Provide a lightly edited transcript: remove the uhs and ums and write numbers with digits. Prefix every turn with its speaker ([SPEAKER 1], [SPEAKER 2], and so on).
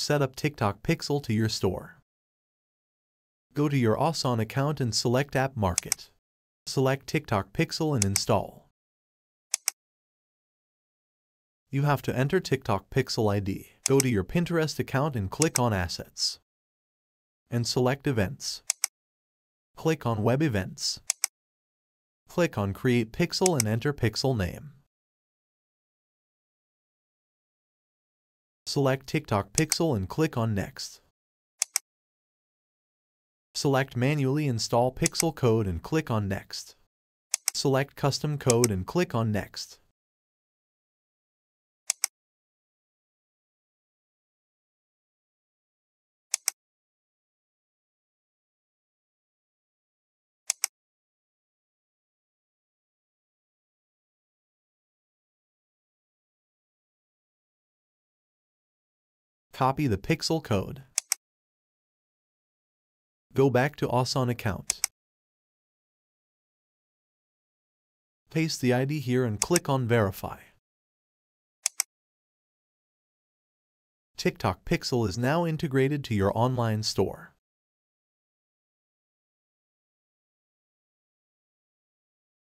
[SPEAKER 1] Set up TikTok Pixel to your store. Go to your aasaan account and select App Market. Select TikTok Pixel and install. You have to enter TikTok Pixel ID. Go to your Pinterest account and click on Assets. And select Events. Click on Web Events. Click on Create Pixel and enter Pixel name. Select TikTok Pixel and click on Next. Select Manually Install Pixel Code and click on Next. Select Custom Code and click on Next. Copy the Pixel code. Go back to aasaan account. Paste the ID here and click on Verify. TikTok Pixel is now integrated to your online store.